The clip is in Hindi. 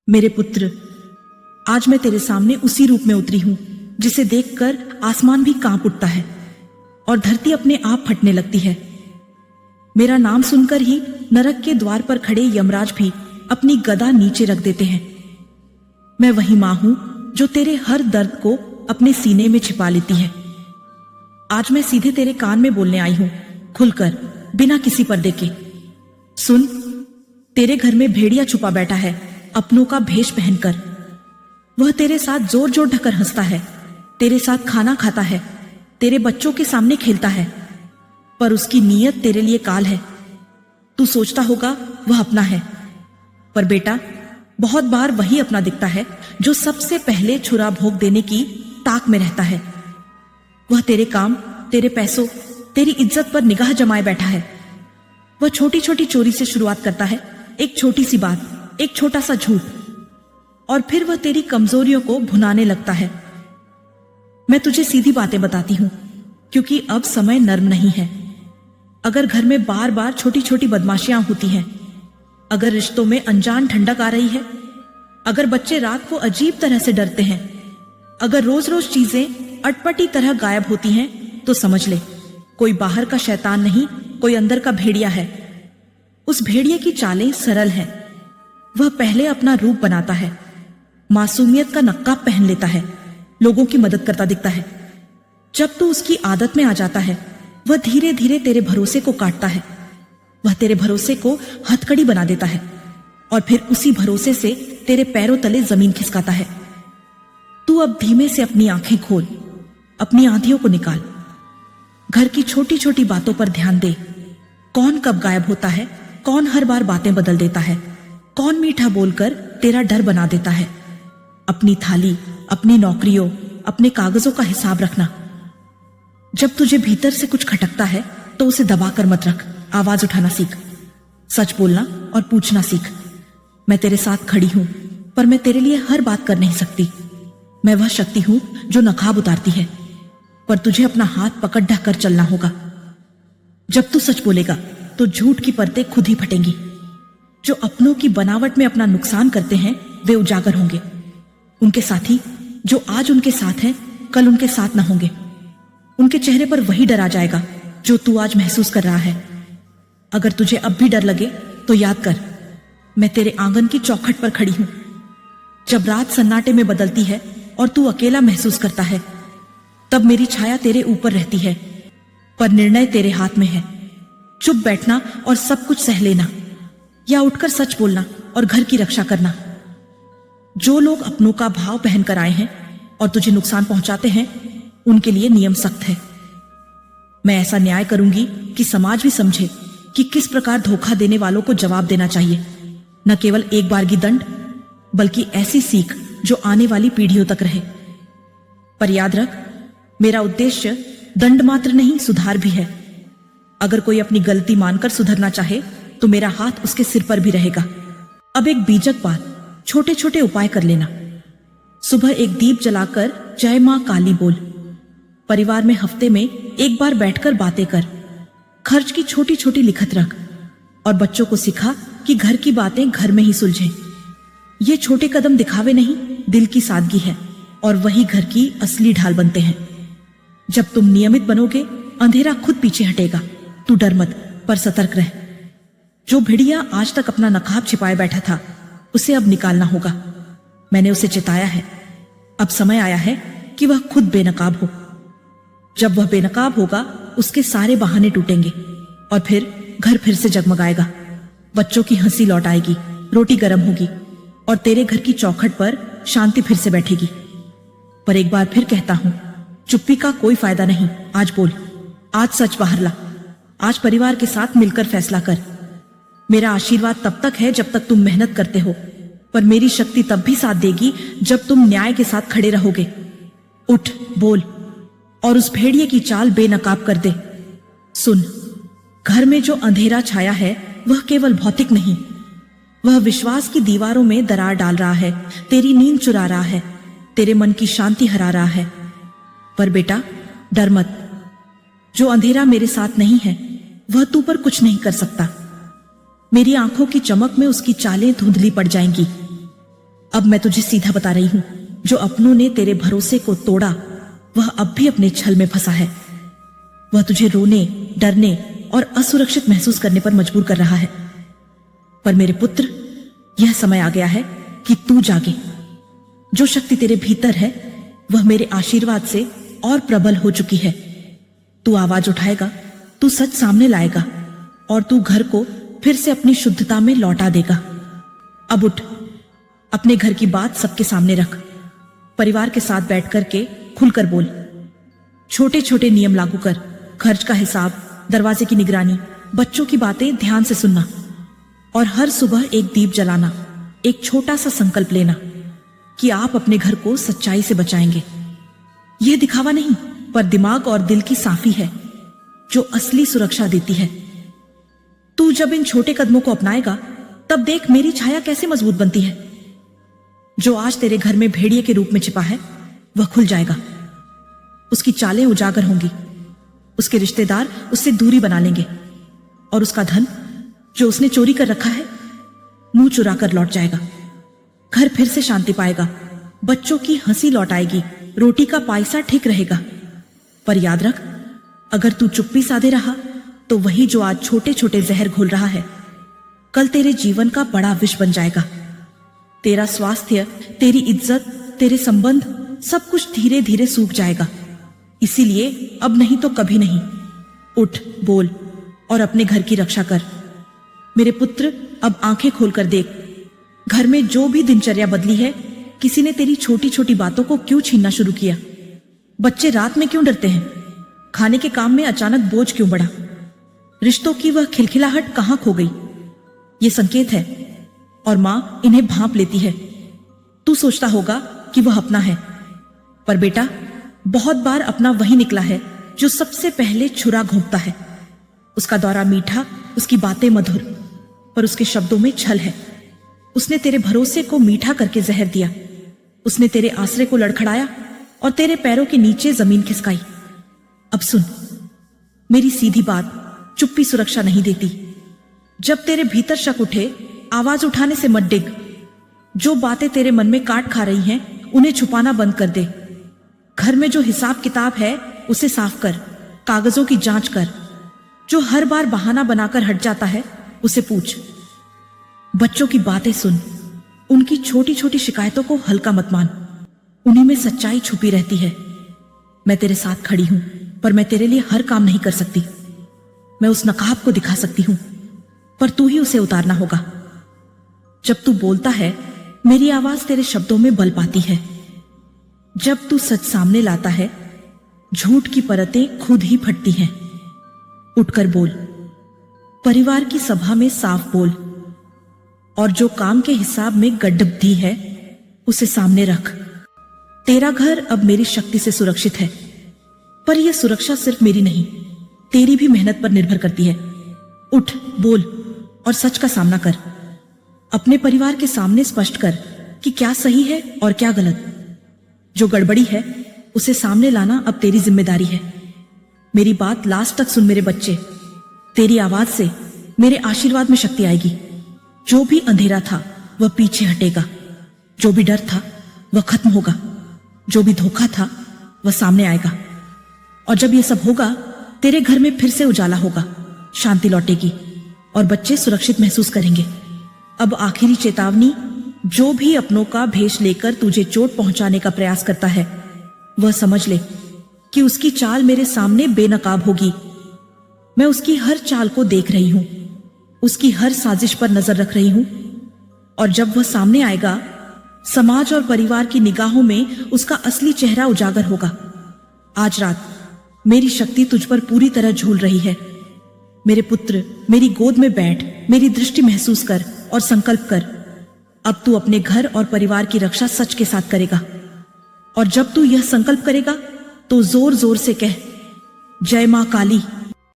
मेरे पुत्र, आज मैं तेरे सामने उसी रूप में उतरी हूं जिसे देखकर आसमान भी कांप उठता है और धरती अपने आप फटने लगती है। मेरा नाम सुनकर ही नरक के द्वार पर खड़े यमराज भी अपनी गदा नीचे रख देते हैं। मैं वही मां हूं जो तेरे हर दर्द को अपने सीने में छिपा लेती है। आज मैं सीधे तेरे कान में बोलने आई हूं, खुलकर, बिना किसी पर्दे के। सुन, तेरे घर में भेड़िया छुपा बैठा है, अपनों का भेष पहनकर। वह तेरे साथ जोर जोर ढकर हंसता है, तेरे साथ खाना खाता है, तेरे बच्चों के सामने खेलता है, पर उसकी नीयत तेरे लिए काल है। तू सोचता होगा वह अपना है, पर बेटा, बहुत बार वही अपना दिखता है जो सबसे पहले छुरा भोग देने की ताक में रहता है। वह तेरे काम, तेरे पैसों, तेरी इज्जत पर निगाह जमाए बैठा है। वह छोटी छोटी चोरी से शुरुआत करता है, एक छोटी सी बात, एक छोटा सा झूठ, और फिर वह तेरी कमजोरियों को भुनाने लगता है। मैं तुझे सीधी बातें बताती हूं, क्योंकि अब समय नर्म नहीं है। अगर घर में बार बार छोटी छोटी बदमाशियां होती हैं, अगर रिश्तों में अनजान ठंडक आ रही है, अगर बच्चे रात को अजीब तरह से डरते हैं, अगर रोज रोज चीजें अटपटी तरह गायब होती हैं, तो समझ ले कोई बाहर का शैतान नहीं, कोई अंदर का भेड़िया है। उस भेड़िए की चालें सरल हैं। वह पहले अपना रूप बनाता है, मासूमियत का नक्काब पहन लेता है, लोगों की मदद करता दिखता है। जब तू उसकी आदत में आ जाता है, वह धीरे धीरे तेरे भरोसे को काटता है। वह तेरे भरोसे को हथकड़ी बना देता है और फिर उसी भरोसे से तेरे पैरों तले जमीन खिसकाता है। तू अब धीमे से अपनी आंखें खोल, अपनी आंधियों को निकाल। घर की छोटी छोटी बातों पर ध्यान दे। कौन कब गायब होता है, कौन हर बार बातें बदल देता है, कौन मीठा बोलकर तेरा डर बना देता है। अपनी थाली, अपनी नौकरियों, अपने कागजों का हिसाब रखना। जब तुझे भीतर से कुछ खटकता है तो उसे दबाकर मत रख, आवाज उठाना सीख। सच बोलना और पूछना सीख। मैं तेरे साथ खड़ी हूं, पर मैं तेरे लिए हर बात कर नहीं सकती। मैं वह शक्ति हूं जो नकाब उतारती है, पर तुझे अपना हाथ पकड़ ढक कर चलना होगा। जब तू सच बोलेगा तो झूठ की परतें खुद ही फटेंगी। जो अपनों की बनावट में अपना नुकसान करते हैं, वे उजागर होंगे। उनके साथी जो आज उनके साथ हैं, कल उनके साथ न होंगे। उनके चेहरे पर वही डर आ जाएगा जो तू आज महसूस कर रहा है। अगर तुझे अब भी डर लगे तो याद कर, मैं तेरे आंगन की चौखट पर खड़ी हूं। जब रात सन्नाटे में बदलती है और तू अकेला महसूस करता है, तब मेरी छाया तेरे ऊपर रहती है, पर निर्णय तेरे हाथ में है। चुप बैठना और सब कुछ सह लेना, या उठकर सच बोलना और घर की रक्षा करना। जो लोग अपनों का भाव पहनकर आए हैं और तुझे नुकसान पहुंचाते हैं, उनके लिए नियम सख्त है। मैं ऐसा न्याय करूंगी कि समाज भी समझे कि किस प्रकार धोखा देने वालों को जवाब देना चाहिए। न केवल एक बार की दंड, बल्कि ऐसी सीख जो आने वाली पीढ़ियों तक रहे। पर याद रख, मेरा उद्देश्य दंड मात्र नहीं, सुधार भी है। अगर कोई अपनी गलती मानकर सुधरना चाहे तो मेरा हाथ उसके सिर पर भी रहेगा। अब एक बीजक बात, छोटे छोटे उपाय कर लेना। सुबह एक दीप जलाकर जय मां काली बोल। परिवार में हफ्ते में एक बार बैठकर बातें कर। खर्च की छोटी छोटी लिखत रख और बच्चों को सिखा कि घर की बातें घर में ही सुलझें। ये छोटे कदम दिखावे नहीं, दिल की सादगी है, और वही घर की असली ढाल बनते हैं। जब तुम नियमित बनोगे, अंधेरा खुद पीछे हटेगा। तू डर मत, पर सतर्क रह। जो भेड़िया आज तक अपना नकाब छिपाए बैठा था, उसे अब निकालना होगा। मैंने उसे चिताया है। अब समय आया है कि वह खुद बेनकाब हो। जब वह बेनकाब होगा, उसके सारे बहाने टूटेंगे और फिर घर फिर से जगमगाएगा। बच्चों की हंसी लौट आएगी, रोटी गर्म होगी और तेरे घर की चौखट पर शांति फिर से बैठेगी। पर एक बार फिर कहता हूं, चुप्पी का कोई फायदा नहीं। आज बोल, आज सच बाहर ला। आज परिवार के साथ मिलकर फैसला कर। मेरा आशीर्वाद तब तक है जब तक तुम मेहनत करते हो, पर मेरी शक्ति तब भी साथ देगी जब तुम न्याय के साथ खड़े रहोगे। उठ, बोल और उस भेड़िए की चाल बेनकाब कर दे। सुन, घर में जो अंधेरा छाया है, वह केवल भौतिक नहीं, वह विश्वास की दीवारों में दरार डाल रहा है, तेरी नींद चुरा रहा है, तेरे मन की शांति हरा रहा है। पर बेटा, डर मत। जो अंधेरा मेरे साथ नहीं है, वह तू पर कुछ नहीं कर सकता। मेरी आंखों की चमक में उसकी चालें धुंधली पड़ जाएंगी। अब मैं तुझे सीधा बता रही हूं, जो अपनों ने तेरे भरोसे को तोड़ा वह अब भी अपने छल में फंसा है। वह तुझे रोने, डरने और असुरक्षित महसूस करने पर मजबूर कर रहा है। पर मेरे पुत्र, यह समय आ गया है कि तू जागे। जो शक्ति तेरे भीतर है वह मेरे आशीर्वाद से और प्रबल हो चुकी है। तू आवाज उठाएगा, तू सच सामने लाएगा और तू घर को फिर से अपनी शुद्धता में लौटा देगा। अब उठ, अपने घर की बात सबके सामने रख। परिवार के साथ बैठ करके खुलकर बोल। छोटे छोटे नियम लागू कर। खर्च का हिसाब, दरवाजे की निगरानी, बच्चों की बातें ध्यान से सुनना और हर सुबह एक दीप जलाना। एक छोटा सा संकल्प लेना कि आप अपने घर को सच्चाई से बचाएंगे। यह दिखावा नहीं, पर दिमाग और दिल की साफी है जो असली सुरक्षा देती है। तू जब इन छोटे कदमों को अपनाएगा तब देख मेरी छाया कैसे मजबूत बनती है। जो आज तेरे घर में भेड़िए के रूप में छिपा है वह खुल जाएगा। उसकी चालें उजागर होंगी, उसके रिश्तेदार उससे दूरी बना लेंगे और उसका धन जो उसने चोरी कर रखा है मुंह चुरा कर लौट जाएगा। घर फिर से शांति पाएगा, बच्चों की हंसी लौट आएगी, रोटी का पायसा ठीक रहेगा। पर याद रख, अगर तू चुप्पी साधे रहा तो वही जो आज छोटे छोटे जहर घोल रहा है कल तेरे जीवन का बड़ा विष बन जाएगा। तेरा स्वास्थ्य, तेरी इज्जत, तेरे संबंध सब कुछ धीरे धीरे सूख जाएगा। इसीलिए अब नहीं तो कभी नहीं, उठ, बोल और अपने घर की रक्षा कर। मेरे पुत्र, अब आंखें खोलकर देख। घर में जो भी दिनचर्या बदली है, किसी ने तेरी छोटी छोटी बातों को क्यों छीनना शुरू किया? बच्चे रात में क्यों डरते हैं? खाने के काम में अचानक बोझ क्यों बढ़ा? रिश्तों की वह खिलखिलाहट कहां खो गई? ये संकेत है और मां इन्हें भांप लेती है। तू सोचता होगा कि वह अपना है, पर बेटा, बहुत बार अपना वही निकला है जो सबसे पहले छुरा घोंपता है। उसका दौरा मीठा, उसकी बातें मधुर, पर उसके शब्दों में छल है। उसने तेरे भरोसे को मीठा करके जहर दिया। उसने तेरे आसरे को लड़खड़ाया और तेरे पैरों के नीचे जमीन खिसकाई। अब सुन, मेरी सीधी बात, चुप्पी सुरक्षा नहीं देती। जब तेरे भीतर शक उठे, आवाज उठाने से मत डिग। जो बातें तेरे मन में काट खा रही हैं, उन्हें छुपाना बंद कर दे। घर में जो हिसाब किताब है उसे साफ कर, कागजों की जांच कर। जो हर बार बहाना बनाकर हट जाता है उसे पूछ। बच्चों की बातें सुन, उनकी छोटी छोटी शिकायतों को हल्का मत मान। उन्हीं में सच्चाई छुपी रहती है। मैं तेरे साथ खड़ी हूं, पर मैं तेरे लिए हर काम नहीं कर सकती। मैं उस नकाब को दिखा सकती हूं, पर तू ही उसे उतारना होगा। जब तू बोलता है, मेरी आवाज तेरे शब्दों में बल पाती है। जब तू सच सामने लाता है, झूठ की परतें खुद ही फटती हैं। उठकर बोल, परिवार की सभा में साफ बोल, और जो काम के हिसाब में गड्ढबद्धी है उसे सामने रख। तेरा घर अब मेरी शक्ति से सुरक्षित है, पर यह सुरक्षा सिर्फ मेरी नहीं, तेरी भी मेहनत पर निर्भर करती है। उठ, बोल और सच का सामना कर। अपने परिवार के सामने स्पष्ट कर कि क्या सही है और क्या गलत। जो गड़बड़ी है उसे सामने लाना अब तेरी जिम्मेदारी है। मेरी बात लास्ट तक सुन मेरे बच्चे। तेरी आवाज से मेरे आशीर्वाद में शक्ति आएगी। जो भी अंधेरा था वह पीछे हटेगा, जो भी डर था वह खत्म होगा, जो भी धोखा था वह सामने आएगा। और जब यह सब होगा, तेरे घर में फिर से उजाला होगा, शांति लौटेगी और बच्चे सुरक्षित महसूस करेंगे। अब आखिरी चेतावनी, जो भी अपनों का भेष लेकर तुझे चोट पहुंचाने का प्रयास करता है, वह समझ ले कि उसकी चाल मेरे सामने बेनकाब होगी। मैं उसकी हर चाल को देख रही हूं, उसकी हर साजिश पर नजर रख रही हूं, और जब वह सामने आएगा, समाज और परिवार की निगाहों में उसका असली चेहरा उजागर होगा। आज रात मेरी शक्ति तुझ पर पूरी तरह झूल रही है। मेरे पुत्र, मेरी गोद में बैठ, मेरी दृष्टि महसूस कर और संकल्प कर। अब तू अपने घर और परिवार की रक्षा सच के साथ करेगा, और जब तू यह संकल्प करेगा तो जोर जोर से कह, जय मां काली।